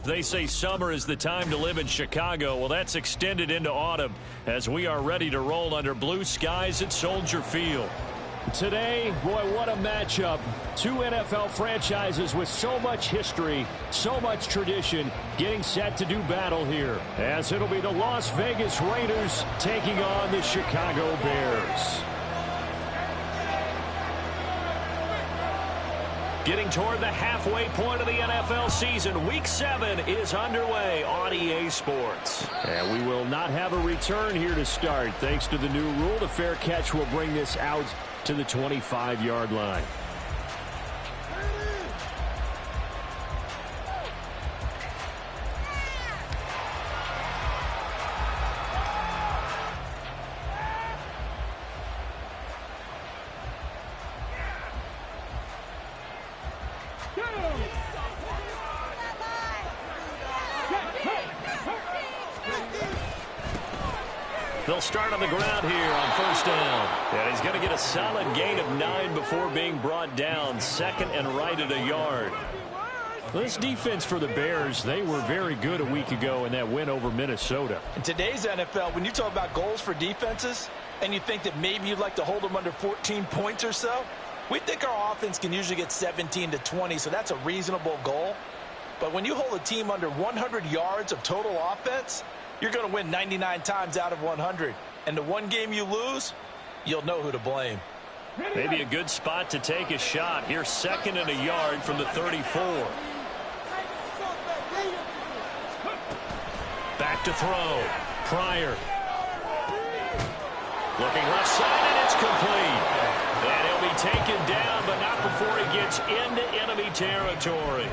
They say summer is the time to live in Chicago. Well, that's extended into autumn as we are ready to roll under blue skies at Soldier Field. Today, boy, what a matchup. Two NFL franchises with so much history, so much tradition, getting set to do battle here, as it'll be the Las Vegas Raiders taking on the Chicago Bears. Getting toward the halfway point of the NFL season, Week 7 is underway on EA Sports. And we will not have a return here to start. Thanks to the new rule, the fair catch will bring this out to the 25-yard line. They'll start on the ground here on first down. And he's going to get a solid gain of 9 before being brought down. Second and right at a yard. This defense for the Bears, they were very good a week ago in that win over Minnesota. In today's NFL, when you talk about goals for defenses, and you think that maybe you'd like to hold them under 14 points or so, we think our offense can usually get 17 to 20, so that's a reasonable goal. But when you hold a team under 100 yards of total offense, you're going to win 99 times out of 100. And the one game you lose, you'll know who to blame. Maybe a good spot to take a shot. Here's second and a yard from the 34. Back to throw. Pryor. Looking left side, and it's complete. And he'll be taken down, but not before he gets into enemy territory.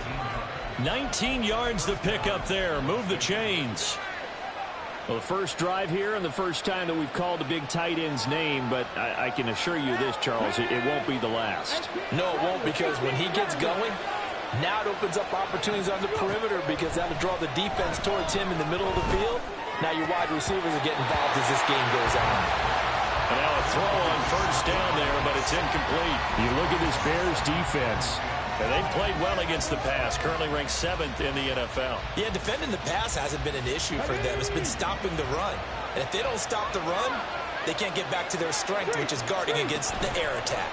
19 yards to pick up there. Move the chains. Well, the first drive here and the first time that we've called the big tight end's name, but I can assure you this, Charles, it won't be the last. No, it won't, because when he gets going, now it opens up opportunities on the perimeter because that'll draw the defense towards him in the middle of the field. Now your wide receivers are getting involved as this game goes on. And now a throw on first down there, but it's incomplete. You look at this Bears defense. And they've played well against the pass, currently ranked 7th in the NFL. Yeah, defending the pass hasn't been an issue for them. It's been stopping the run. And if they don't stop the run, they can't get back to their strength, which is guarding against the air attack.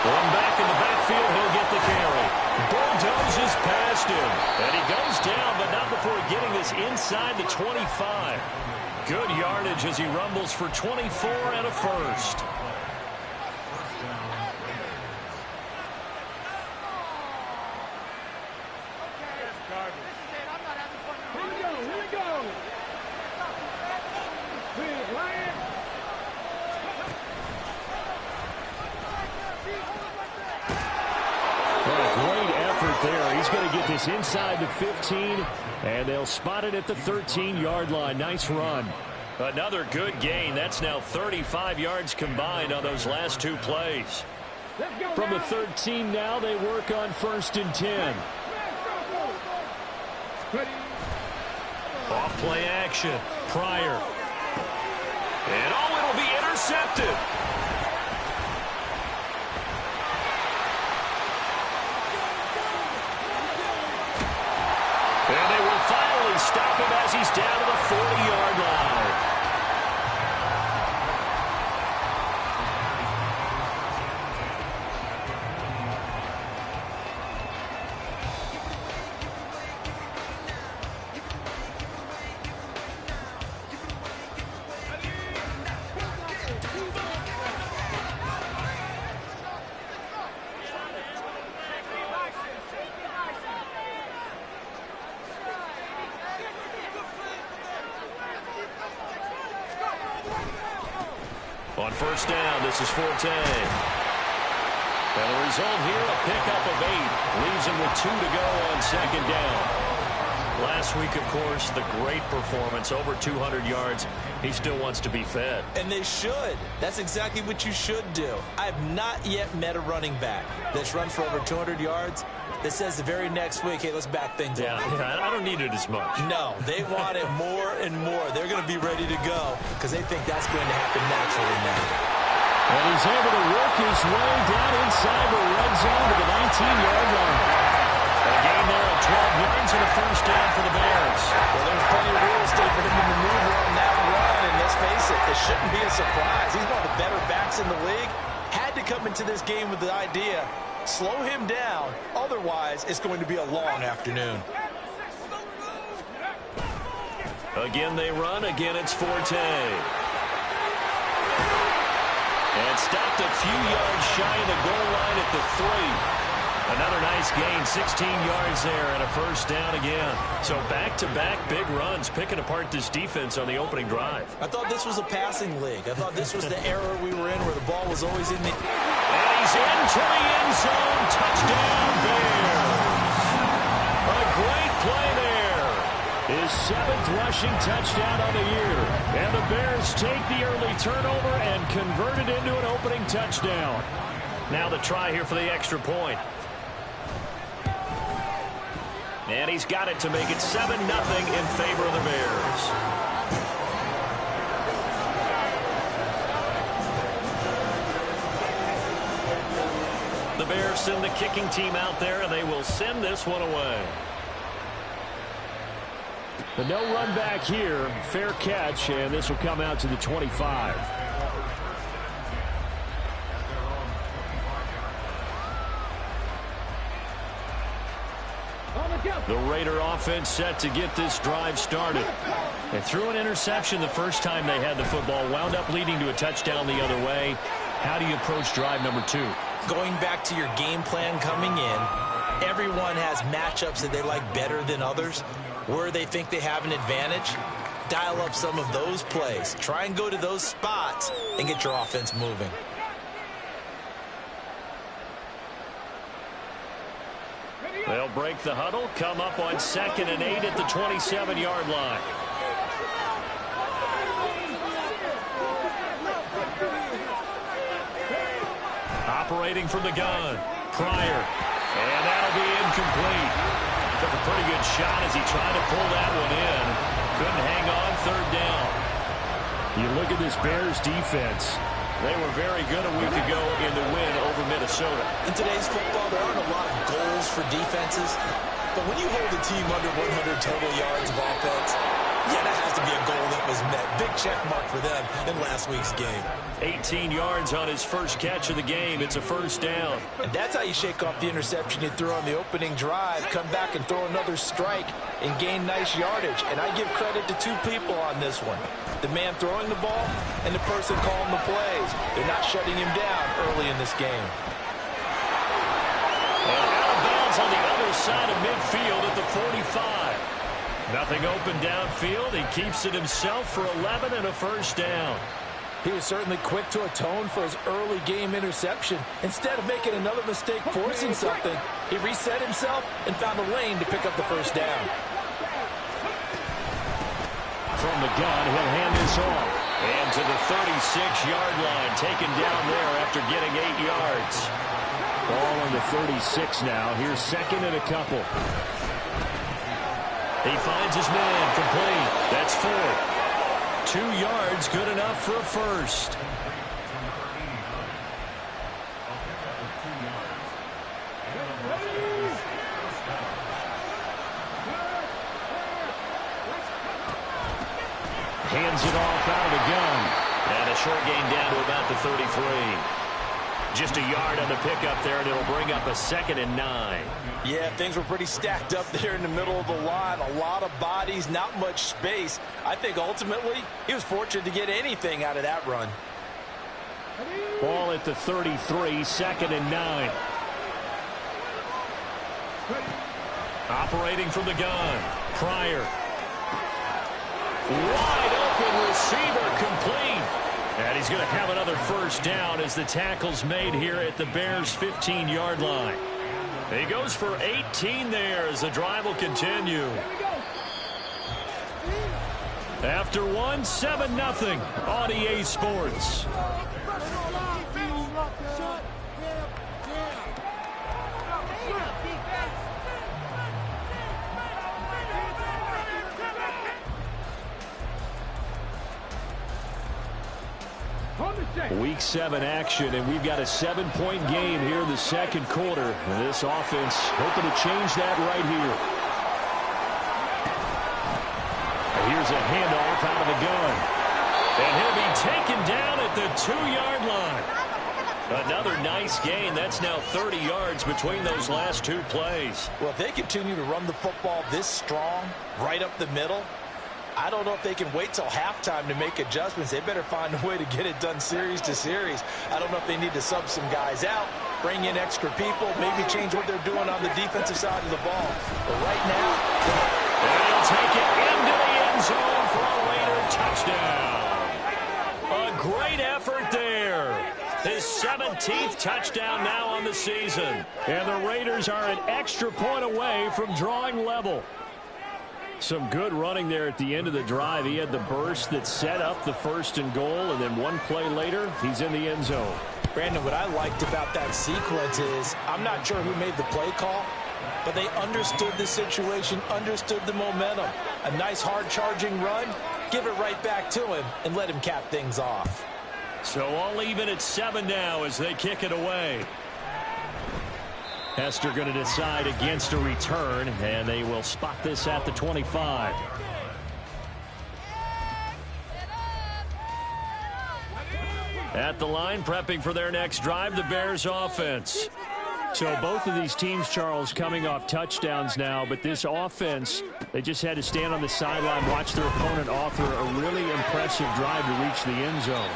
One back in the backfield, he'll get the carry. Bulldozes past him. And he goes down, but not before getting this inside the 25. Good yardage as he rumbles for 24 and a first. He's going to get this inside the 15, and they'll spot it at the 13-yard line. Nice run. Another good gain. That's now 35 yards combined on those last two plays. From the 13 now, they work on first and 10. Off play action. Pryor. And it'll be intercepted. And they will finally stop him as he's down to the 40-yard line. On first down, this is Forte. And the result here, a pickup of 8. Leaves him with 2 to go on second down. Last week, of course, the great performance, over 200 yards. He still wants to be fed. And they should. That's exactly what you should do. I have not yet met a running back that's run for over 200 yards that says the very next week, hey, let's back things up. Yeah, I don't need it as much. No, they want it more and more. They're going to be ready to go because they think that's going to happen naturally now. And he's able to work his way down inside the red zone to the 19-yard line. A gain there 12 yards and a first down for the Bears. Well, there's plenty of real estate for him to maneuver on that run, and let's face it, this shouldn't be a surprise. He's one of the better backs in the league. Had to come into this game with the idea, slow him down, otherwise it's going to be a long afternoon. Again they run, again it's Forte. And stopped a few yards shy of the goal line at the 3. Another nice gain, 16 yards there, and a first down again. So back-to-back big runs, picking apart this defense on the opening drive. I thought this was a passing league. I thought this was the era we were in where the ball was always in the... And he's into the end zone. Touchdown, Bears. A great play there. His 7th rushing touchdown on the year. And the Bears take the early turnover and convert it into an opening touchdown. Now the try here for the extra point. And he's got it to make it 7-0 in favor of the Bears. The Bears send the kicking team out there, and they will send this one away. The no run back here, fair catch, and this will come out to the 25. The Raider offense set to get this drive started. They threw an interception the first time they had the football, wound up leading to a touchdown the other way. How do you approach drive number 2? Going back to your game plan coming in, everyone has matchups that they like better than others. Where they think they have an advantage, dial up some of those plays. Try and go to those spots and get your offense moving. They'll break the huddle, come up on 2nd and 8 at the 27-yard line. Operating from the gun, Pryor, and that'll be incomplete. Took a pretty good shot as he tried to pull that one in. Couldn't hang on, 3rd down. You look at this Bears defense. They were very good a week ago in the win over Minnesota. In today's football, there aren't a lot of goals for defenses. But when you hold a team under 100 total yards of offense, yeah, that has to be a goal that was met. Big check mark for them in last week's game. 18 yards on his first catch of the game. It's a first down. And that's how you shake off the interception you threw on the opening drive. Come back and throw another strike and gain nice yardage. And I give credit to 2 people on this one. The man throwing the ball and the person calling the plays. They're not shutting him down early in this game. And out of bounds on the other side of midfield at the 45. Nothing open downfield. He keeps it himself for 11 and a first down. He was certainly quick to atone for his early game interception. Instead of making another mistake forcing something, he reset himself and found a lane to pick up the first down. From the gun, he'll hand this off. And to the 36-yard line, taken down there after getting 8 yards. Ball on the 36 now. Here's 2nd and a couple. He finds his man, complete. That's 4. 2 yards, good enough for a first. Hands it off out of the gun. And a short gain down to about the 33. Just a yard on the pickup there, and it'll bring up a 2nd and 9. Yeah, things were pretty stacked up there in the middle of the line. A lot of bodies, not much space. I think ultimately he was fortunate to get anything out of that run. Ball at the 33, 2nd and 9. Operating from the gun, Pryor. Wide open receiver, complete. And he's going to have another first down as the tackle's made here at the Bears' 15-yard line. He goes for 18 there as the drive will continue. After one, 7-0 on EA Sports. Week 7 action, and we've got a 7-point game here in the second quarter. And this offense hoping to change that right here. Here's a handoff out of the gun. And he'll be taken down at the 2-yard line. Another nice gain. That's now 30 yards between those last 2 plays. Well, if they continue to run the football this strong, right up the middle, I don't know if they can wait till halftime to make adjustments. They better find a way to get it done series to series. I don't know if they need to sub some guys out, bring in extra people, maybe change what they're doing on the defensive side of the ball. But right now, they'll take it into the end zone for a Raider touchdown. A great effort there. His 17th touchdown now on the season. And the Raiders are an extra point away from drawing level. Some good running there at the end of the drive. He had the burst that set up the 1st and goal, and then one play later, he's in the end zone. Brandon, what I liked about that sequence is I'm not sure who made the play call, but they understood the situation, understood the momentum. A nice hard-charging run, give it right back to him, and let him cap things off. So all even at 7 now as they kick it away. Hester going to decide against a return, and they will spot this at the 25. At the line, prepping for their next drive, the Bears offense. So both of these teams, Charles, coming off touchdowns now, but this offense, they just had to stand on the sideline, watch their opponent author a really impressive drive to reach the end zone.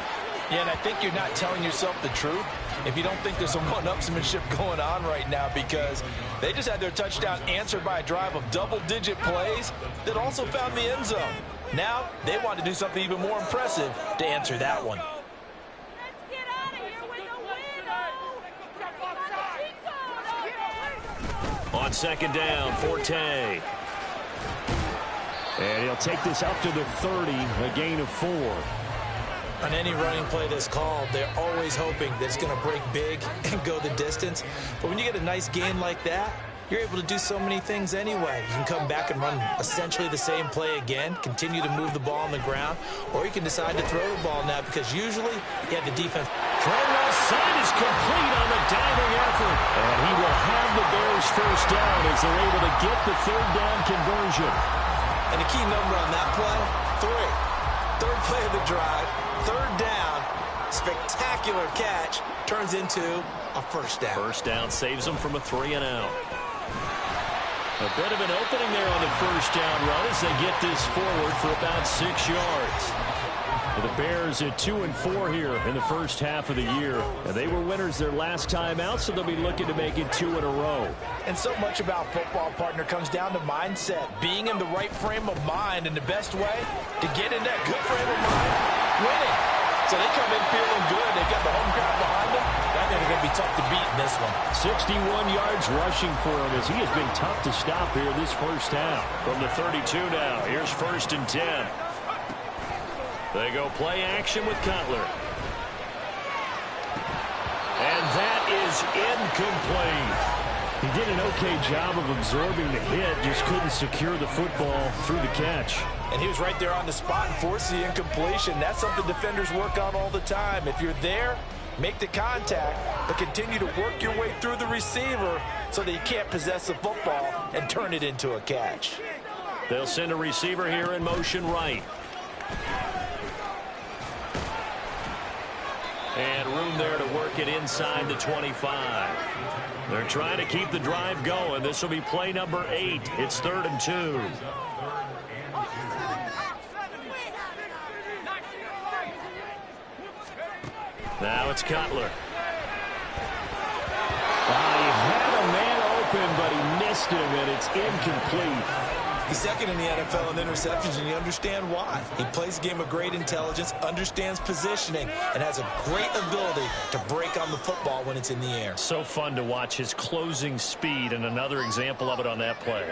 Yeah, and I think you're not telling yourself the truth if you don't think there's some one-upsmanship going on right now, because they just had their touchdown answered by a drive of double-digit plays that also found the end zone. Now they want to do something even more impressive to answer that one. On 2nd down, Forte. And he'll take this up to the 30, a gain of 4. On any running play that's called, they're always hoping that it's going to break big and go the distance. But when you get a nice gain like that, you're able to do so many things anyway. You can come back and run essentially the same play again, continue to move the ball on the ground, or you can decide to throw the ball now because usually you have the defense. Throw left side is complete on the diving effort. And he will have the Bears first down as they're able to get the 3rd down conversion. And the key number on that play, 3. 3rd play of the drive, 3rd down, spectacular catch, turns into a 1st down. 1st down saves them from a 3-and-out. A bit of an opening there on the 1st down run as they get this forward for about 6 yards. The Bears at 2-4 here in the first half of the year. And they were winners their last time out, so they'll be looking to make it 2 in a row. And so much about football, partner, comes down to mindset. Being in the right frame of mind, and the best way to get in that good frame of mind, winning. So they come in feeling good. They've got the home crowd behind them. I think they're going to be tough to beat in this one. 61 yards rushing for him as he has been tough to stop here this first half. From the 32 now, here's 1st and 10. They go play action with Cutler. And that is incomplete. He did an okay job of absorbing the hit, just couldn't secure the football through the catch. And he was right there on the spot and forced the incompletion. That's something defenders work on all the time. If you're there, make the contact, but continue to work your way through the receiver so that you can't possess the football and turn it into a catch. They'll send a receiver here in motion right. And room there to work it inside the 25. They're trying to keep the drive going. This will be play number 8. It's 3rd and 2. Now it's Cutler. He had a man open, but he missed him, and it's incomplete. He's 2nd in the NFL in interceptions, and you understand why. He plays a game of great intelligence, understands positioning, and has a great ability to break on the football when it's in the air. So fun to watch his closing speed, and another example of it on that play.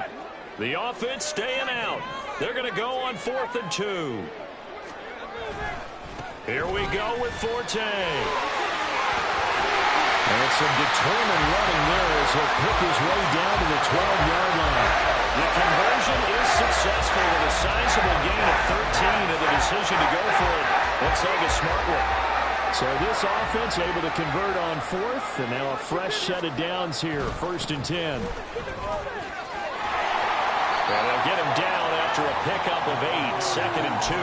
The offense staying out. They're going to go on 4th and 2. Here we go with Forte. And some determined running there as he'll pick his way down to the 12-yard line. The conversion is successful with a sizable gain of 13, and the decision to go for it looks like a smart one. So this offense able to convert on fourth, and now a fresh set of downs here, 1st and 10. And they'll get him down after a pickup of 8, 2nd and 2.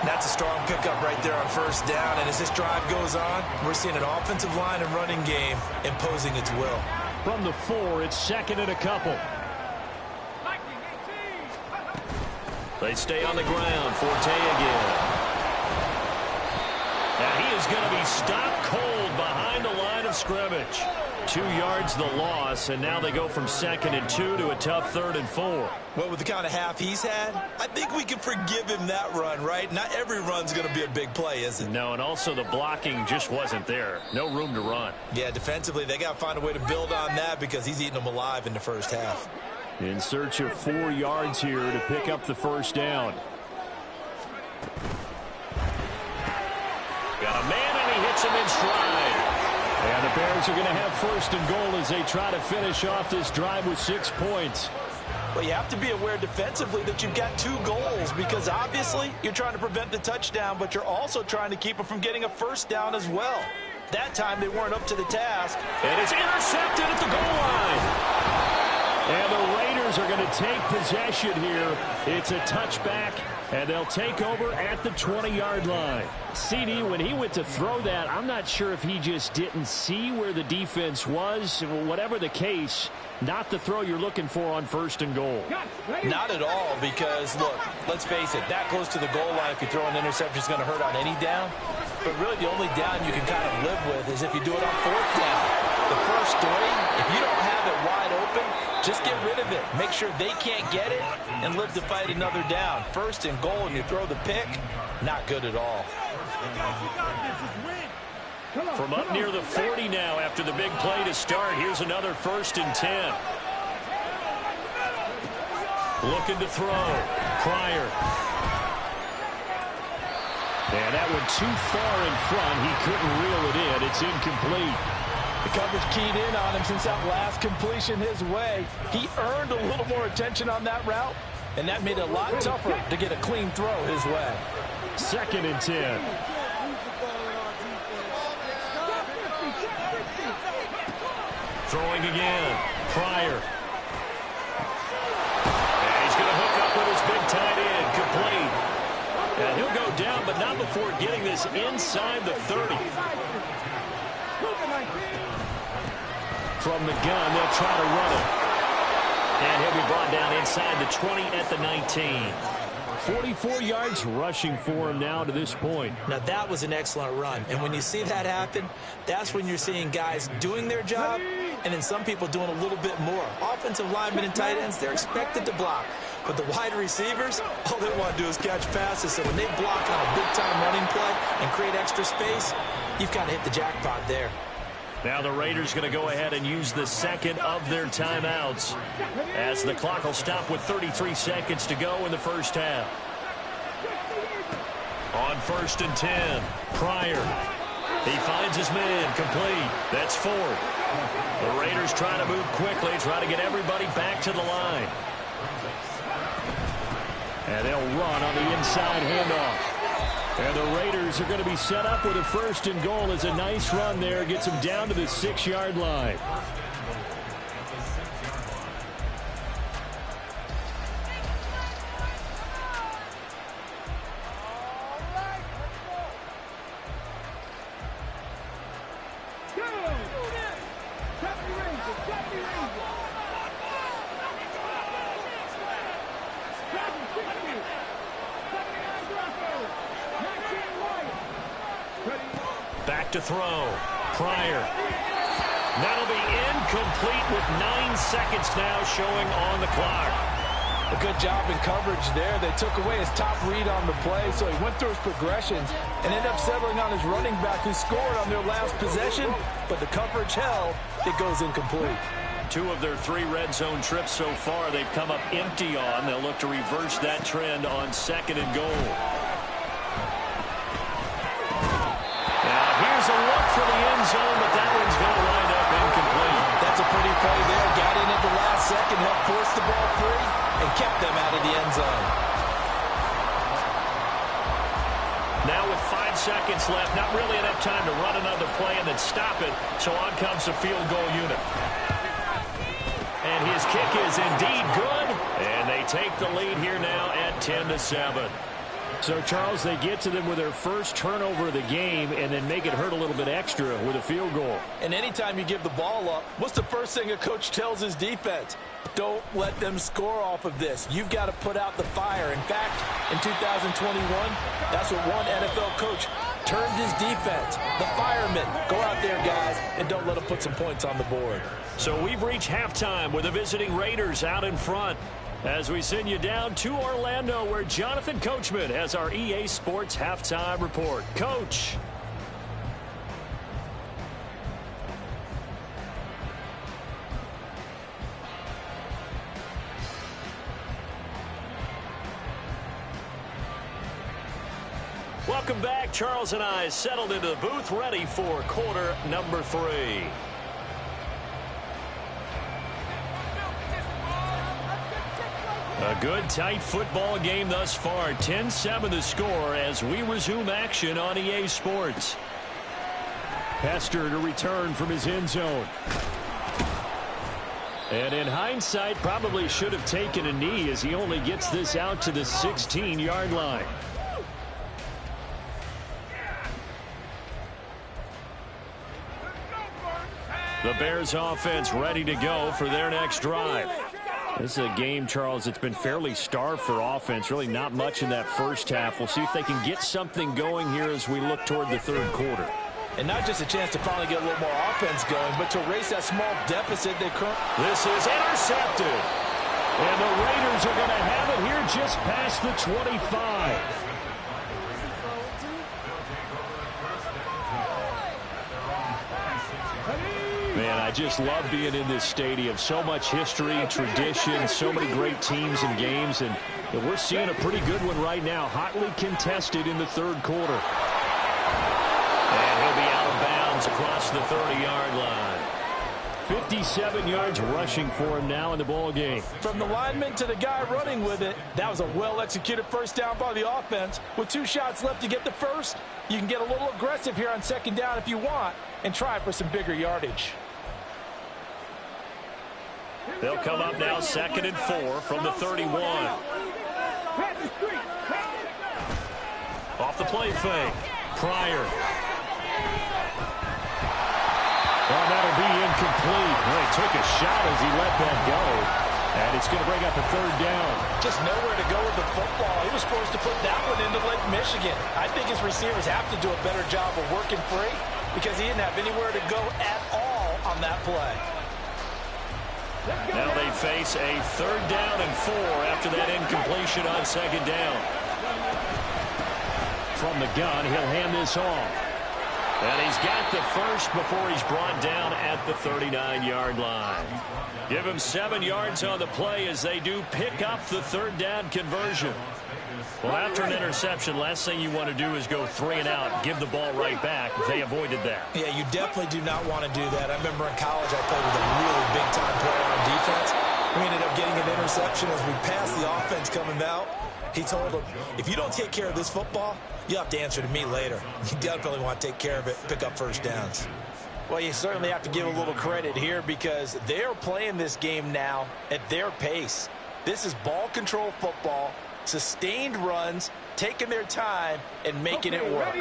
That's a strong pickup right there on 1st down, and as this drive goes on, we're seeing an offensive line and running game imposing its will. From the 4, it's 2nd and a couple. They stay on the ground. Forte again. And he is going to be stopped cold behind the line of scrimmage. 2 yards the loss, and now they go from 2nd and 2 to a tough 3rd and 4. Well, with the kind of half he's had, I think we can forgive him that run, right? Not every run's going to be a big play, is it? No, and also the blocking just wasn't there. No room to run. Yeah, defensively, they got to find a way to build on that because he's eating them alive in the 1st half. In search of 4 yards here to pick up the 1st down. Got a man, and he hits him in stride. And the Bears are going to have 1st and goal as they try to finish off this drive with 6 points. Well, you have to be aware defensively that you've got 2 goals because obviously you're trying to prevent the touchdown, but you're also trying to keep them from getting a 1st down as well. That time they weren't up to the task. And it's intercepted at the goal line. And the Raiders are going to take possession here. It's a touchback, and they'll take over at the 20-yard line. CD, when he went to throw that, I'm not sure if he just didn't see where the defense was. Whatever the case, not the throw you're looking for on 1st and goal. Not at all because, look, let's face it, that close to the goal line, if you throw an interception, is going to hurt on any down. But really the only down you can kind of live with is if you do it on 4th down. The first 3, if you don't have it wide open, just get rid of it. Make sure they can't get it and live to fight another down. 1st and goal, and you throw the pick, not good at all. From up near the 40 now after the big play to start, here's another 1st and 10. Looking to throw. Pryor. And that one too far in front. He couldn't reel it in. It's incomplete. The coverage keyed in on him since that last completion his way. He earned a little more attention on that route, and that made it a lot tougher to get a clean throw his way. 2nd and 10. Throwing again. Pryor. And he's going to hook up with his big tight end. Complete. And he'll go down, but not before getting this inside the 30. From the gun, they'll try to run it. And he'll be brought down inside the 20 at the 19. 44 yards rushing for him now to this point. Now, that was an excellent run. And when you see that happen, that's when you're seeing guys doing their job and then some people doing a little bit more. Offensive linemen and tight ends, they're expected to block. But the wide receivers, all they want to do is catch passes. So when they block on a big-time running play and create extra space, you've got to hit the jackpot there. Now the Raiders going to go ahead and use the 2nd of their timeouts as the clock will stop with 33 seconds to go in the 1st half. On 1st and 10, Pryor. He finds his man, complete. That's 4. The Raiders try to move quickly, try to get everybody back to the line. And they'll run on the inside handoff. And the Raiders are going to be set up with a 1st and goal as a nice run there. Gets them down to the 6-yard line. Back to throw. Pryor. That'll be incomplete with 9 seconds now showing on the clock. A good job in coverage there. They took away his top read on the play, so he went through his progressions and ended up settling on his running back who scored on their last possession, but the coverage held. It goes incomplete. 2 of their 3 red zone trips so far they've come up empty on. They'll look to reverse that trend on 2nd and goal. Now here's a look for the end zone, but that one's going to wind up incomplete. That's a pretty play there. Got in at the last second, helped force the ball free, and kept them out of the end zone. Now with 5 seconds left. Not really enough time to run another play and then stop it. So on comes the field goal unit. And his kick is indeed good. And they take the lead here now at 10-7. So, Charles, they get to them with their first turnover of the game and then make it hurt a little bit extra with a field goal. And anytime you give the ball up, what's the first thing a coach tells his defense? Don't let them score off of this. You've got to put out the fire. In fact, in 2021, that's what one NFL coach termed his defense. The firemen. Go out there, guys, and don't let them put some points on the board. So we've reached halftime with the visiting Raiders out in front. As we send you down to Orlando, where Jonathan Coachman has our EA Sports Halftime Report. Coach. Welcome back. Charles and I settled into the booth, ready for quarter number 3. A good, tight football game thus far. 10-7 the score as we resume action on EA Sports. Hester to return from his end zone. And in hindsight, probably should have taken a knee as he only gets this out to the 16-yard line. The Bears offense ready to go for their next drive. This is a game, Charles, it's been fairly starved for offense. Really not much in that first half. We'll see if they can get something going here as we look toward the third quarter. And not just a chance to finally get a little more offense going, but to erase that small deficit they currently... This is intercepted. And the Raiders are going to have it here just past the 25. Man, I just love being in this stadium. So much history, tradition, so many great teams and games. And we're seeing a pretty good one right now. Hotly contested in the third quarter. And he'll be out of bounds across the 30-yard line. 57 yards rushing for him now in the ball game. From the lineman to the guy running with it, that was a well-executed first down by the offense. With 2 shots left to get the first, you can get a little aggressive here on second down if you want and try for some bigger yardage. They'll come up now 2nd and 4 from the 31. Off the play fake. Pryor. Oh, that'll be incomplete. Well, he took a shot as he let that go. And it's going to bring up a 3rd down. Just nowhere to go with the football. He was forced to put that one into Lake Michigan. I think his receivers have to do a better job of working free because he didn't have anywhere to go at all on that play. Now they face a 3rd down and 4 after that incompletion on 2nd down. From the gun, he'll hand this off. And he's got the first before he's brought down at the 39-yard line. Give him 7 yards on the play as they do pick up the 3rd down conversion. Well, after an interception, last thing you want to do is go 3 and out, give the ball right back. They avoided that. Yeah, you definitely do not want to do that. I remember in college I played with a really big-time player on defense. We ended up getting an interception as we passed the offense coming out. He told him, if you don't take care of this football, you'll have to answer to me later. You definitely want to take care of it, pick up first downs. Well, you certainly have to give a little credit here because they're playing this game now at their pace. This is ball control football, sustained runs, taking their time, and making it work.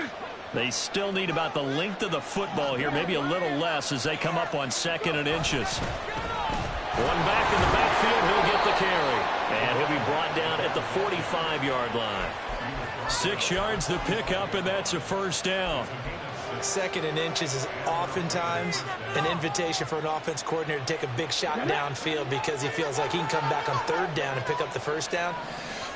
They still need about the length of the football here, maybe a little less as they come up on 2nd and inches. One back in the backfield, he'll get the carry. And he'll be brought down at the 45-yard line. 6 yards the pickup, and that's a 1st down. 2nd and inches is oftentimes an invitation for an offense coordinator to take a big shot downfield because he feels like he can come back on 3rd down and pick up the 1st down.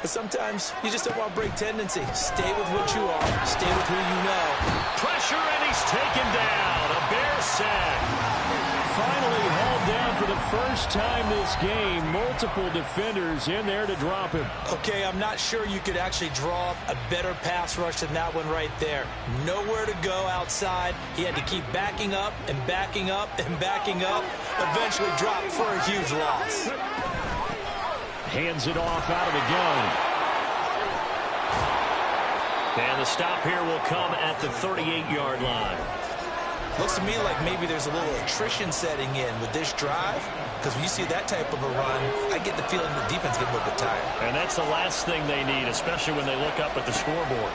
But sometimes you just don't want to break tendency. Stay with what you are. Stay with who you know. Pressure, and he's taken down. A Bear sack. Finally hauled down for the first time this game. Multiple defenders in there to drop him. Okay, I'm not sure you could actually draw up a better pass rush than that one right there. Nowhere to go outside. He had to keep backing up and backing up and backing up. Eventually dropped for a huge loss. Hands it off out of the gun. And the stop here will come at the 38-yard line. Looks to me like maybe there's a little attrition setting in with this drive, because when you see that type of a run, I get the feeling the defense gets a little bit tired. And that's the last thing they need, especially when they look up at the scoreboard.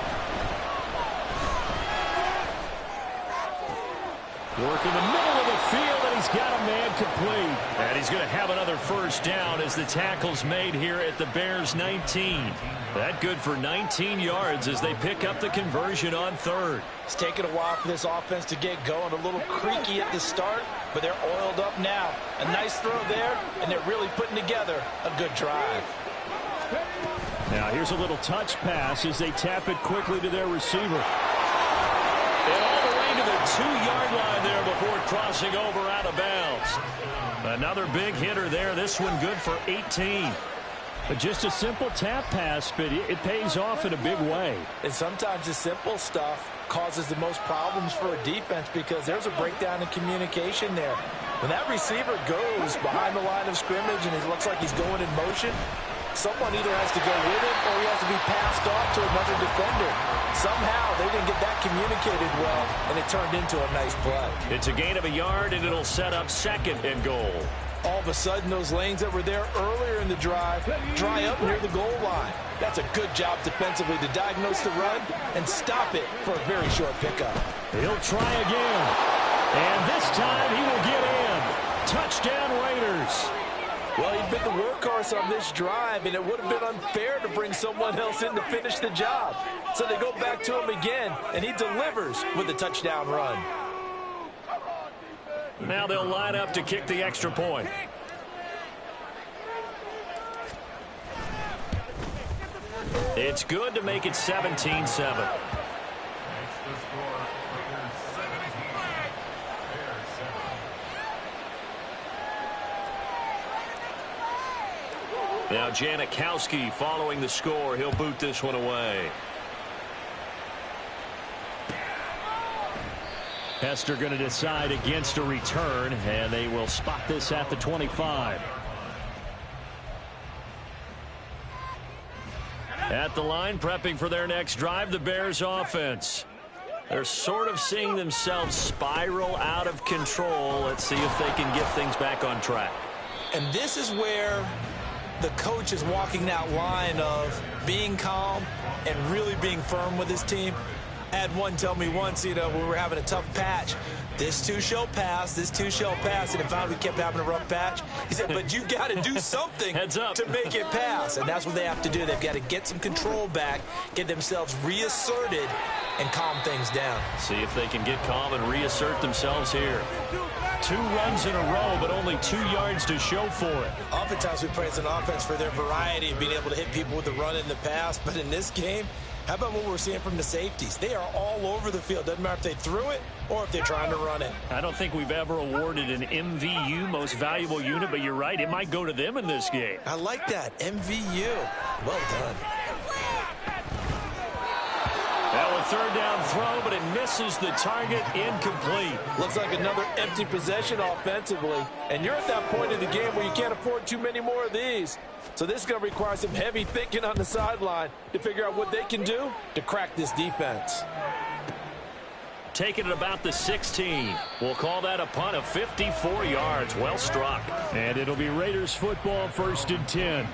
Work in the middle of the field, and he's got a man complete. And he's going to have another first down as the tackle's made here at the Bears' 19. That good for 19 yards as they pick up the conversion on third. It's taken a while for this offense to get going. A little creaky at the start, but they're oiled up now. A nice throw there, and they're really putting together a good drive. Now here's a little touch pass as they tap it quickly to their receiver. And all the way to the 2-yard line there before crossing over out of bounds. Another big hitter there. This one good for 18. But just a simple tap pass, but it pays off in a big way. And sometimes the simple stuff causes the most problems for a defense because there's a breakdown in communication there. When that receiver goes behind the line of scrimmage and it looks like he's going in motion, someone either has to go with him or he has to be passed off to another defender. Somehow they didn't get that communicated well, and it turned into a nice play. It's a gain of a yard, and it'll set up 2nd and goal. All of a sudden, those lanes that were there earlier in the drive dry up near the goal line. That's a good job defensively to diagnose the run and stop it for a very short pickup. He'll try again. And this time he will get in. Touchdown Raiders. Well, he'd been the workhorse on this drive, and it would have been unfair to bring someone else in to finish the job. So they go back to him again, and he delivers with a touchdown run. Now they'll line up to kick the extra point. It's good to make it 17-7. Now Janikowski following the score. He'll boot this one away. Hester going to decide against a return, and they will spot this at the 25. At the line, prepping for their next drive, the Bears offense. They're sort of seeing themselves spiral out of control. Let's see if they can get things back on track. And this is where the coach is walking that line of being calm and really being firm with his team. I had one tell me once, when we were having a tough patch, this too shall pass, this too shall pass, and if we kept having a rough patch, he said, but you got to do something to make it pass, and that's what they have to do. They've got to get some control back, get themselves reasserted, and calm things down. See if they can get calm and reassert themselves here. 2 runs in a row, but only 2 yards to show for it. Oftentimes we praise an offense for their variety of being able to hit people with the run in the pass, but in this game, how about what we're seeing from the safeties? They are all over the field. Doesn't matter if they threw it or if they're trying to run it. I don't think we've ever awarded an MVU, most valuable unit, but you're right. It might go to them in this game. I like that. MVU. Well done. Now a 3rd down throw, but it misses the target, incomplete. Looks like another empty possession offensively. And you're at that point in the game where you can't afford too many more of these. So this is going to require some heavy thinking on the sideline to figure out what they can do to crack this defense. Taking it about the 16. We'll call that a punt of 54 yards. Well struck. And it'll be Raiders football, 1st and 10.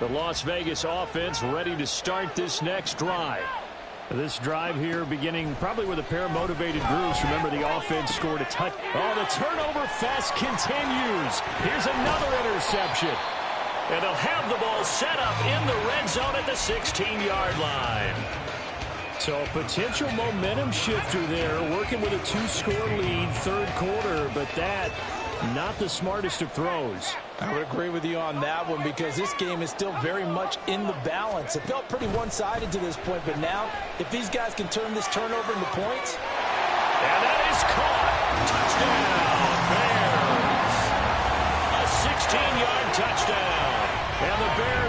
The Las Vegas offense ready to start this next drive. This drive here beginning probably with a pair of motivated groups. Remember, the offense scored a touch. Oh, the turnover fest continues. Here's another interception. And they'll have the ball set up in the red zone at the 16-yard line. So a potential momentum shifter there, working with a 2-score lead, 3rd quarter, but that not the smartest of throws. I would agree with you on that one because this game is still very much in the balance. It felt pretty one-sided to this point, but now if these guys can turn this turnover into points. And that is caught. Touchdown, Bears. A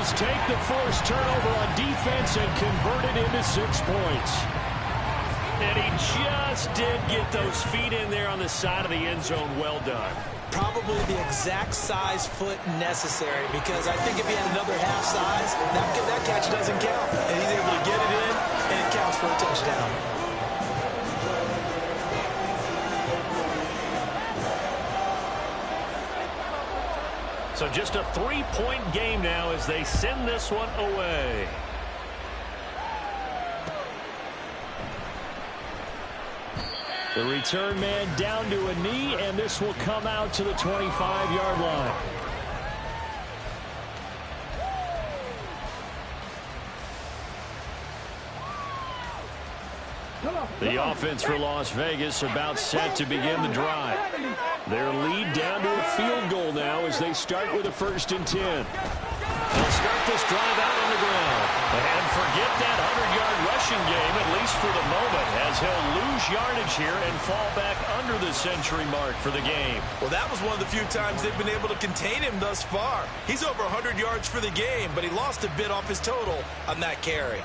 Eagles take the forced turnover on defense and convert it into 6 points. And he just did get those feet in there on the side of the end zone. Well done. Probably the exact size foot necessary, because I think if he had another half size, that catch doesn't count. And he's able to get it in, and it counts for a touchdown. So just a 3-point game now as they send this one away. The return man down to a knee, and this will come out to the 25-yard line. The offense for Las Vegas about set to begin the drive. Their lead down to a field goal now as they start with a 1st and 10. They'll start this drive out on the ground. And forget that 100-yard rushing game, at least for the moment, as he'll lose yardage here and fall back under the century mark for the game. Well, that was one of the few times they've been able to contain him thus far. He's over 100 yards for the game, but he lost a bit off his total on that carry.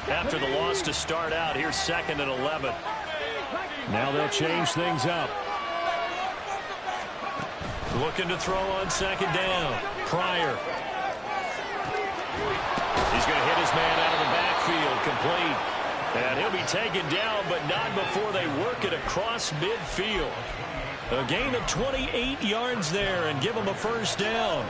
After the loss to start out, here's 2nd and 11. Now they'll change things up. Looking to throw on 2nd down. Pryor. He's going to hit his man out of the backfield. Complete. And he'll be taken down, but not before they work it across midfield. A gain of 28 yards there and give him a 1st down.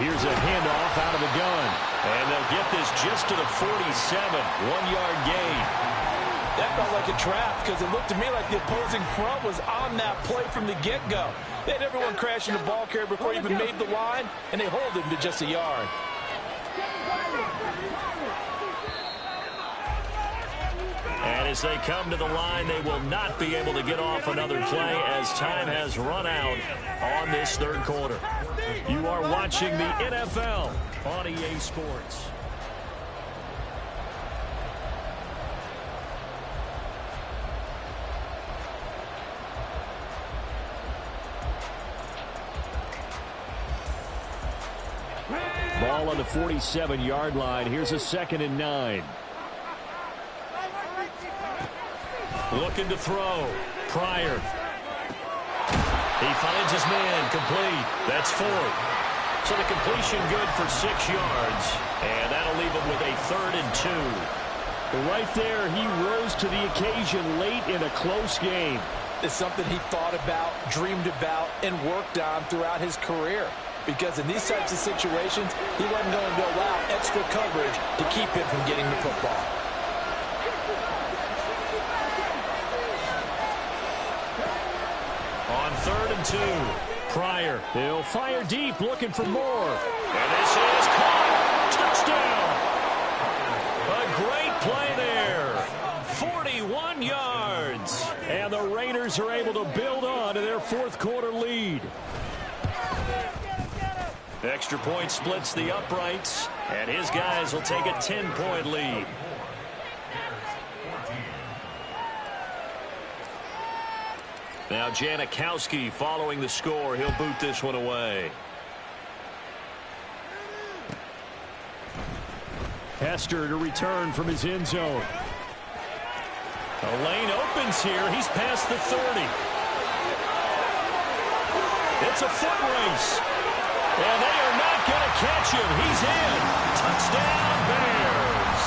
Here's a handoff out of the gun. And they'll get this just to the 47. 1-yard gain. That felt like a trap, because it looked to me like the opposing front was on that play from the get-go. They had everyone crashing the ball carrier before he even made the line, and they hold him to just a yard. And as they come to the line, they will not be able to get off another play as time has run out on this 3rd quarter. You are watching the NFL on EA Sports. Ball on the 47-yard line. Here's a 2nd and 9. Looking to throw. Pryor. He finds his man. Complete. That's 4. So the completion good for 6 yards. And that'll leave him with a 3rd and 2. Right there, he rose to the occasion late in a close game. It's something he thought about, dreamed about, and worked on throughout his career. Because in these types of situations, he wasn't going to allow extra coverage to keep him from getting the football. On 3rd and 2, Pryor. He'll fire deep, looking for more. And this is caught. Touchdown. A great play there. 41 yards. And the Raiders are able to build on to their 4th quarter lead. Extra point splits the uprights, and his guys will take a 10-point lead. Now Janikowski following the score. He'll boot this one away. Hester to return from his end zone. The lane opens here. He's past the 30. It's a foot race. And they are not going to catch him. He's in. Touchdown, Bears.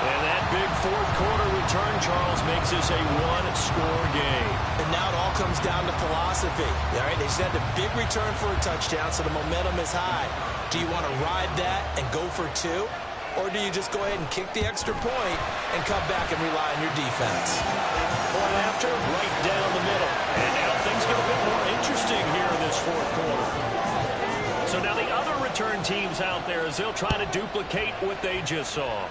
And that big 4th quarter return, Charles, makes this a 1-score game. And now it all comes down to philosophy. All right, they just had a big return for a touchdown, so the momentum is high. Do you want to ride that and go for 2? Or do you just go ahead and kick the extra point and come back and rely on your defense? Point after, right down the middle. And now things get a bit more interesting here in this 4th quarter. So now the other return teams out there as they'll try to duplicate what they just saw.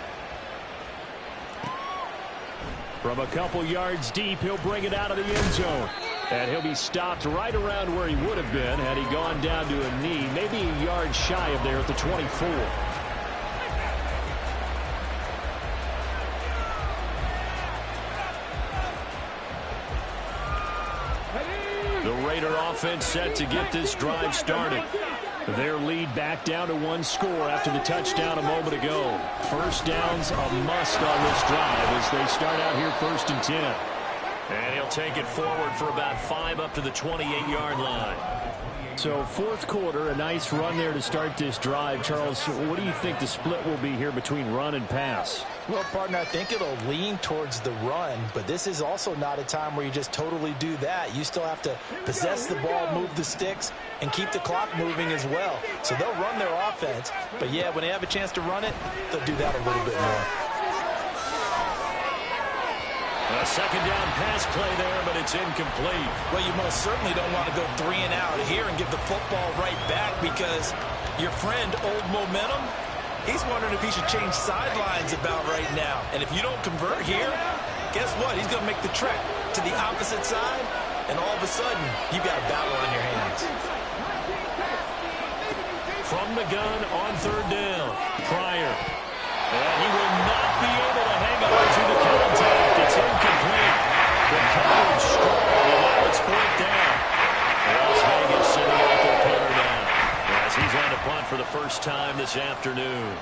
From a couple yards deep, he'll bring it out of the end zone. And he'll be stopped right around where he would have been had he gone down to a knee, maybe a yard shy of there at the 24. The Raider offense set to get this drive started. Their lead back down to 1 score after the touchdown a moment ago. First down's a must on this drive as they start out here 1st and 10. And he'll take it forward for about 5 up to the 28-yard line. So 4th quarter, a nice run there to start this drive. Charles, what do you think the split will be here between run and pass? Well, partner, I think it'll lean towards the run, but this is also not a time where you just totally do that. You still have to possess the ball, move the sticks, and keep the clock moving as well. So they'll run their offense, but yeah, when they have a chance to run it, they'll do that a little bit more. A 2nd down pass play there, but it's incomplete. Well, you most certainly don't want to go 3 and out here and give the football right back because your friend, Old Momentum, he's wondering if he should change sidelines about right now. And if you don't convert here, guess what? He's going to make the trek to the opposite side, and all of a sudden, you've got a battle on your hands. From the gun on 3rd down, Pryor. And he will not be able to hang on to the contact. It's incomplete. The coverage strong, and now it's 4th down. Las Vegas sitting out their punter now as he's on to punt for the first time this afternoon.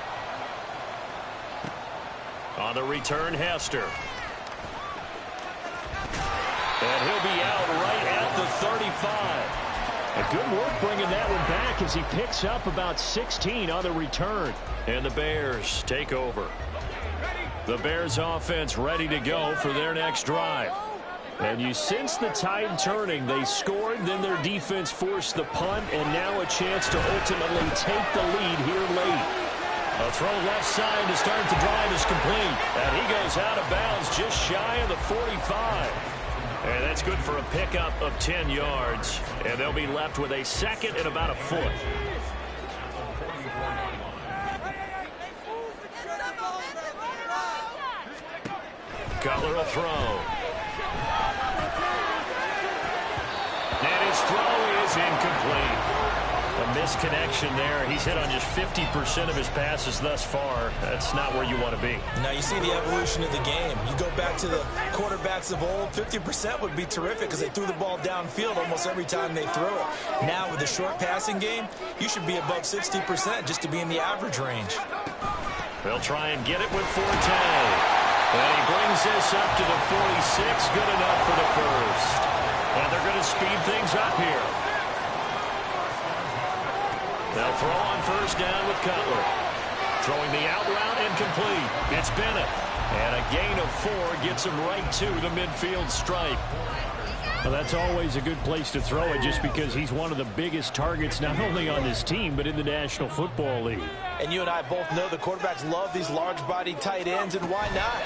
On the return, Hester. And he'll be out right at the 35. Good work bringing that one back as he picks up about 16 on the return. And the Bears take over. The Bears offense ready to go for their next drive. And you sense the tide turning. They scored, then their defense forced the punt, and now a chance to ultimately take the lead here late. A throw left side to start the drive is complete. And he goes out of bounds just shy of the 45. And that's good for a pickup of 10 yards. And they'll be left with a 2nd and about a foot. Cutler will throw. And his throw is incomplete. A misconnection there. He's hit on just 50% of his passes thus far. That's not where you want to be. Now you see the evolution of the game. You go back to the quarterbacks of old, 50% would be terrific because they threw the ball downfield almost every time they threw it. Now with the short passing game, you should be above 60% just to be in the average range. They'll try and get it with Forte. And he brings this up to the 46. Good enough for the first. And they're going to speed things up here. They'll throw on 1st down with Cutler. Throwing the out route incomplete. It's Bennett. And a gain of 4 gets him right to the midfield stripe. Well, that's always a good place to throw it just because he's one of the biggest targets not only on this team but in the National Football League. And you and I both know the quarterbacks love these large-bodied tight ends, and why not?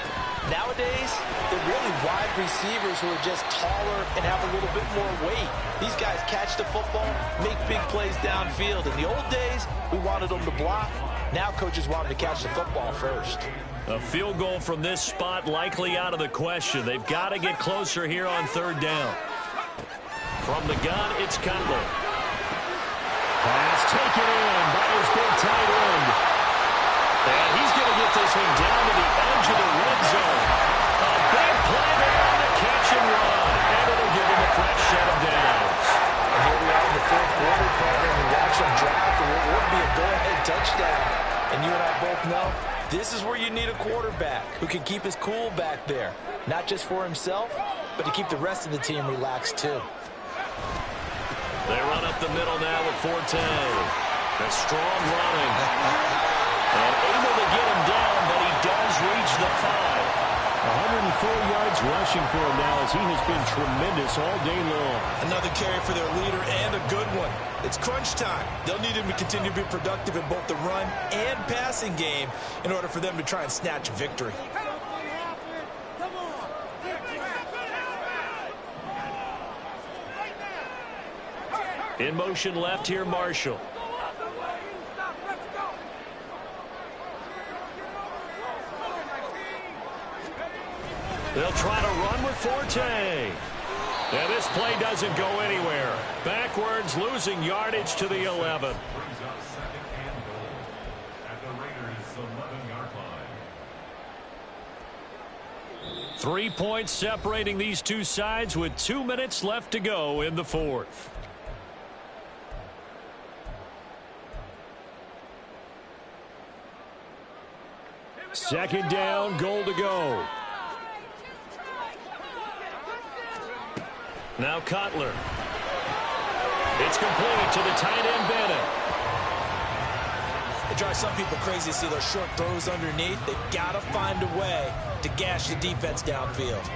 Nowadays, they're really wide receivers who are just taller and have a little bit more weight. These guys catch the football, make big plays downfield. In the old days, we wanted them to block. Now coaches want them to catch the football first. A field goal from this spot likely out of the question. They've got to get closer here on 3rd down. From the gun, it's Cutler. Pass taken in by his big tight end. And he's going to get this one down to the edge of the red zone. A big play there on the catch and run. And it'll give him a fresh set of downs. And here we are in the 4th quarter, partner, and watch them drop for what would be a go-ahead touchdown. And you and I both know this is where you need a quarterback who can keep his cool back there. Not just for himself, but to keep the rest of the team relaxed too. They run up the middle now with Forte. A strong running. And able to get him down, but he does reach the 5. 104 yards rushing for him now as he has been tremendous all day long. Another carry for their leader and a good one. It's crunch time. They'll need him to continue to be productive in both the run and passing game in order for them to try and snatch victory. In motion left here, Marshall. They'll try to run with Forte. And this play doesn't go anywhere. Backwards, losing yardage to the 11. 3 points separating these two sides with 2 minutes left to go in the fourth. Second down, goal to go. Now Cutler. It's complete to the tight end Bennett. It drives some people crazy to see those short throws underneath. They've got to find a way to gash the defense downfield.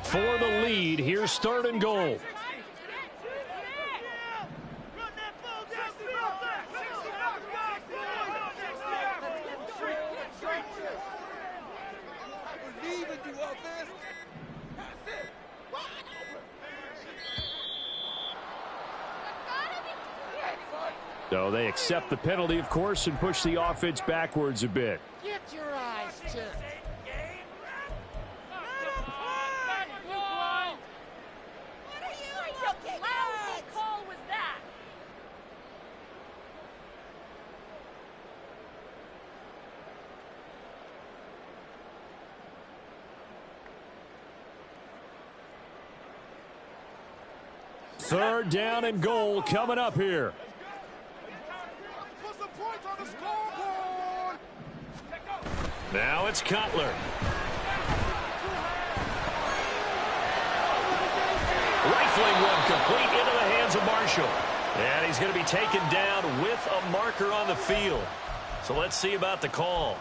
For the lead, here's third and goal. So they accept the penalty, of course, and push the offense backwards a bit. Get your eyes checked. Third down and goal coming up here. Now it's Cutler. Rifling one complete into the hands of Marshall. And he's going to be taken down with a marker on the field. So let's see about the call.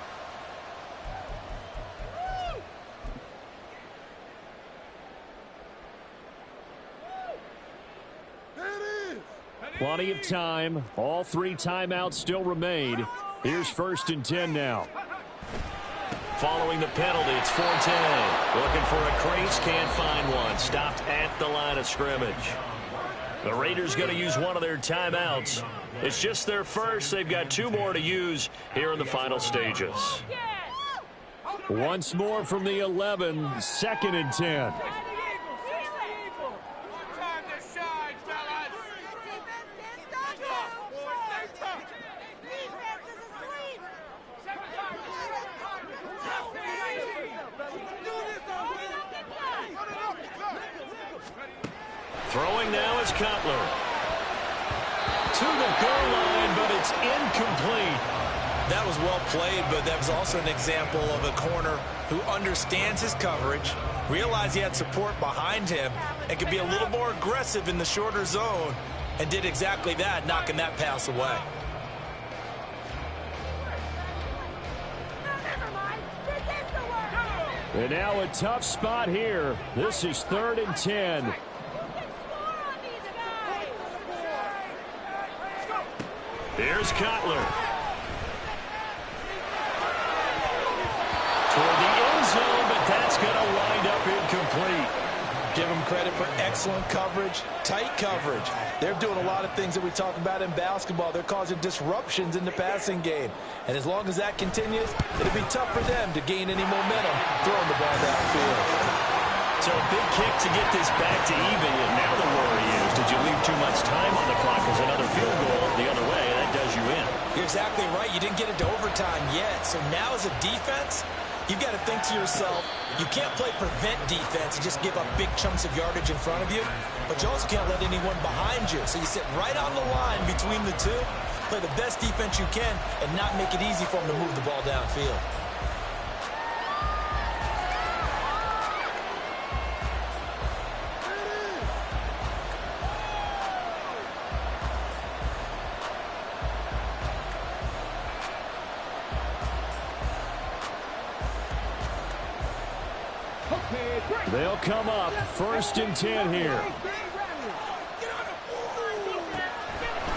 Plenty of time. All 3 timeouts still remain. Here's 1st and 10 now. Following the penalty, it's Forte. Looking for a crease, can't find one. Stopped at the line of scrimmage. The Raiders going to use one of their timeouts. It's just their first. They've got 2 more to use here in the final stages. Once more from the 11, 2nd and 10. Throwing now is Cutler. To the goal line, but it's incomplete. That was well played, but that was also an example of a corner who understands his coverage, realized he had support behind him, and could be a little more aggressive in the shorter zone, and did exactly that, knocking that pass away. And now a tough spot here. This is 3rd and 10. Here's Cutler. Toward the end zone, but that's going to wind up incomplete. Give them credit for excellent coverage, tight coverage. They're doing a lot of things that we talk about in basketball. They're causing disruptions in the passing game. And as long as that continues, it'll be tough for them to gain any momentum throwing the ball downfield. So a big kick to get this back to even. And now the worry is, did you leave too much time on the clock? Because another field goal the other way, that does you in. You're exactly right. You didn't get it to overtime yet. So now as a defense, you've got to think to yourself, you can't play prevent defense and just give up big chunks of yardage in front of you, but you also can't let anyone behind you. So you sit right on the line between the two, play the best defense you can, and not make it easy for them to move the ball downfield. They'll come up 1st and 10 here.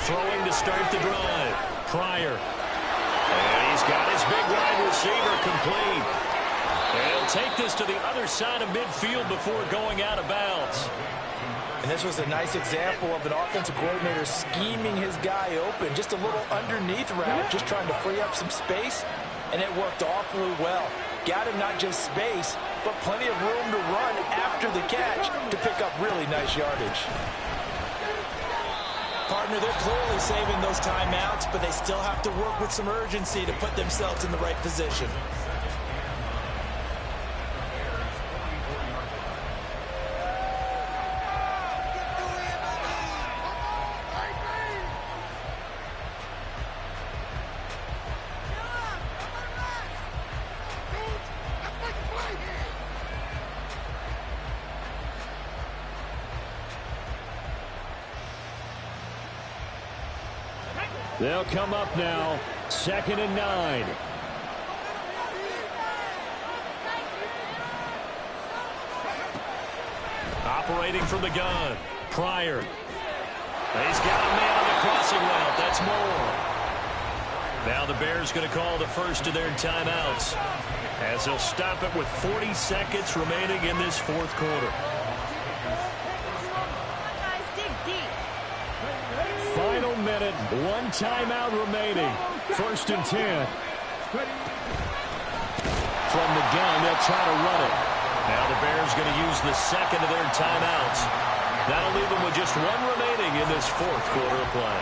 Throwing to start the drive. Pryor. And he's got his big wide receiver complete. And he'll take this to the other side of midfield before going out of bounds. And this was a nice example of an offensive coordinator scheming his guy open. Just a little underneath route, just trying to free up some space. And it worked awfully well. Got him not just space, but plenty of room to run after the catch to pick up really nice yardage. Partner, they're clearly saving those timeouts, but they still have to work with some urgency to put themselves in the right position. They'll come up now, 2nd and 9. Operating from the gun, Pryor. He's got a man on the crossing route. That's Moore. Now the Bears going to call the first of their timeouts as they'll stop it with 40 seconds remaining in this fourth quarter. Final minute, 1 timeout remaining. 1st and 10. From the gun, they'll try to run it. Now the Bears going to use the second of their timeouts. That'll leave them with just 1 remaining in this fourth quarter of play.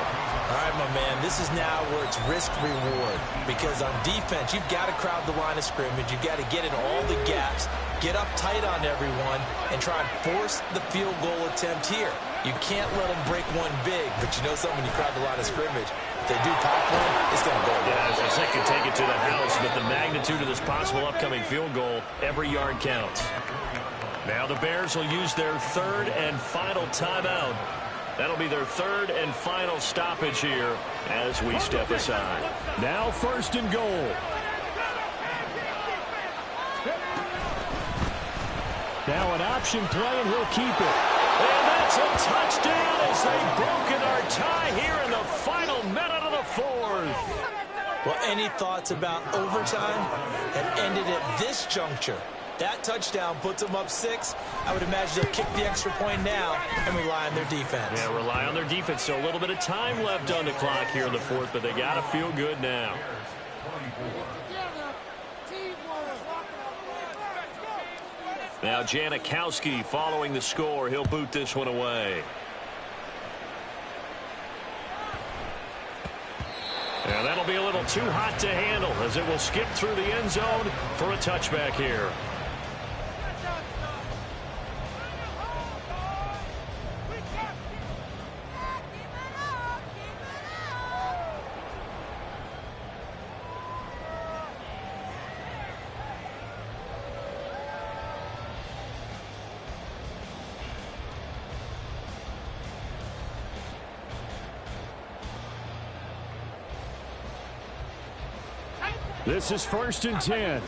All right, my man, this is now where it's risk-reward. Because on defense, you've got to crowd the line of scrimmage. You've got to get in all the gaps, get up tight on everyone, and try and force the field goal attempt here. You can't let them break one big, but you know something, when you crowd the line of scrimmage, if they do pop one, it's going to go away. Yeah, as I said, can take it to the house, but the magnitude of this possible upcoming field goal, every yard counts. Now the Bears will use their 3rd and final timeout. That'll be their 3rd and final stoppage here as we step aside. Now 1st and goal. Now an option play, and he'll keep it. And that's a touchdown as they've broken our tie here in the final minute of the fourth. Well, any thoughts about overtime have ended at this juncture? That touchdown puts them up 6. I would imagine they'll kick the extra point now and rely on their defense. Yeah, rely on their defense. So a little bit of time left on the clock here in the fourth, but they got to feel good now. Now Janikowski following the score. He'll boot this one away. And that'll be a little too hot to handle as it will skip through the end zone for a touchback here. This is 1st and 10.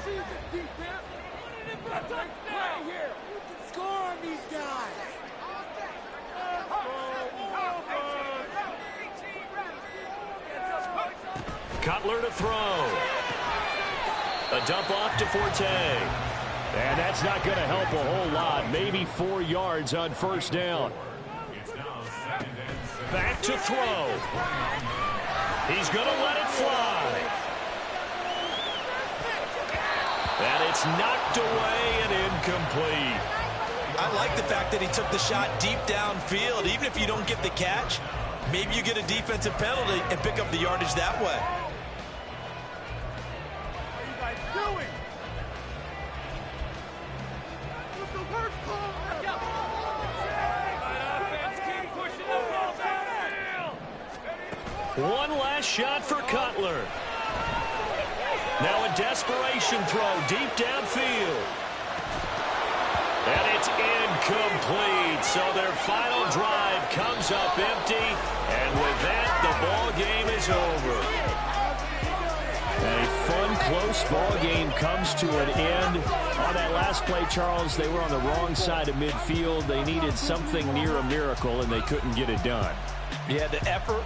Score on these guys. Cutler to throw. A dump off to Forte. And that's not going to help a whole lot. Maybe 4 yards on 1st down. Back to throw. He's going to let it fly. And it's knocked away and incomplete. I like the fact that he took the shot deep downfield. Even if you don't get the catch, maybe you get a defensive penalty and pick up the yardage that way. What are you guys doing? What's the worst call ever? Keep pushing the ball downfield. One last shot for Cutler. Now a desperation throw deep downfield. And it's incomplete. So their final drive comes up empty. And with that, the ball game is over. A fun, close ball game comes to an end. On that last play, Charles, they were on the wrong side of midfield. They needed something near a miracle, and they couldn't get it done. Yeah, the effort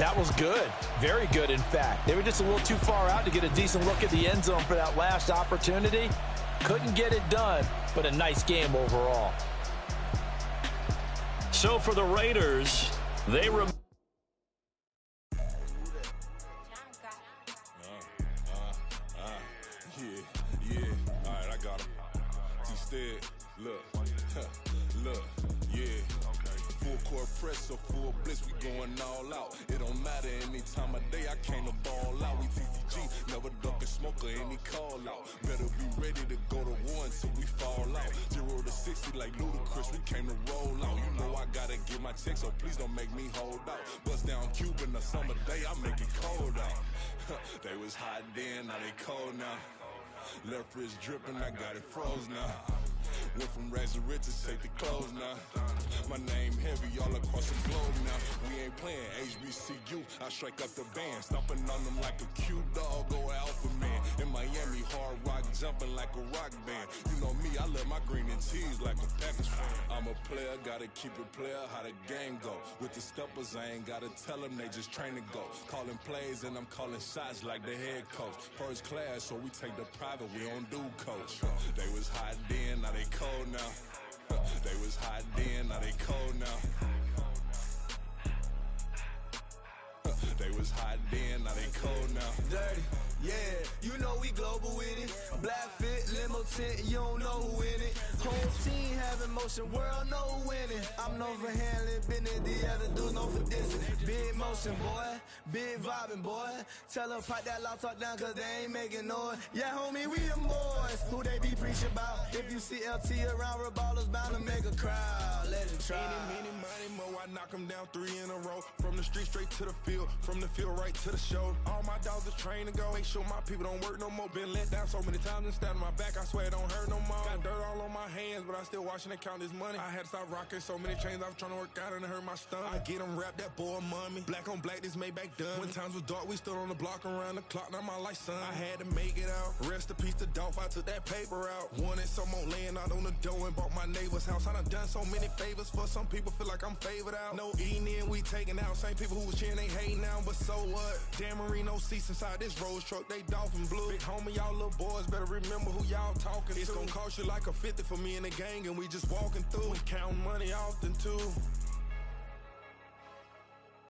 That was good. Very good, in fact. They were just a little too far out to get a decent look at the end zone for that last opportunity. Couldn't get it done, but a nice game overall. So for the Raiders, they Yeah. All right, I got him. T-Stead, look, look, yeah. Full court press, so full blitz, we going all out. It don't matter any time of day, I came to ball out. We TCG, never duck a smoker, any call out. Better be ready to go to war until we fall out. 0 to 60 like Ludacris, we came to roll out. You know I gotta get my check, so please don't make me hold out. Bust down Cuban a summer day, I make it cold out. They was hot then, now they cold now. Left wrist dripping, I got it froze now. Went from rags to riches, take the clothes now. My name heavy all across the globe now. We ain't playing HBCU, I strike up the band. Stomping on them like a cute dog, go alpha man. In Miami, hard rock jumping like a rock band. You know me, I love my green and cheese like a Packers fan. I'm a player, gotta keep it player, how the game go. With the steppers, I ain't gotta tell them, they just train to go. Calling plays and I'm calling shots like the head coach. First class, so we take the private, we don't do coach. They was hot then, now they cold now. They was hot then, now they cold now. They was hot then, now they cold now. Dirty, yeah, you know we global with it. Black fit, limo tint, you don't know who in it. Whole team having motion, world know winning. I'm known for handling business, the other dudes known for dissing. Big motion, boy, big vibing, boy. Tell her pipe that loud talk down, cause they ain't making noise. Yeah, homie, we them boys, who they be preaching about. If you see LT around, ballers bound to make a crowd. Let it try. Many, money, mo, I knock them down 3 in a row. From the street straight to the field, from the field right to the show. All my dogs are trained to go. Make sure my people don't work no more. Been let down so many times and stabbed my back. I swear it don't hurt no more. Got dirt all on my hands, but I still watching and count this money. I had to stop rocking so many chains. I was trying to work out and it hurt my stomach. I get them wrapped, that boy mummy. Black on black, this Maybach done. When times was dark, we stood on the block around the clock. Now my life, son. I had to make it out. Rest in peace to Dolph. I took that paper out. Wanted some more laying out on the dough and bought my neighbor's house. I done so many favors for some people. Feel like I'm favored out. No eating in, we taking out. Same people who was cheering, they hating now. But so what? Dan Marino seats inside this Rolls truck. They dolphin blue. Big homie, y'all little boys better remember who y'all talking to. It's gonna cost you like a 50 for me and the gang, and we just walking through. We counting money often too.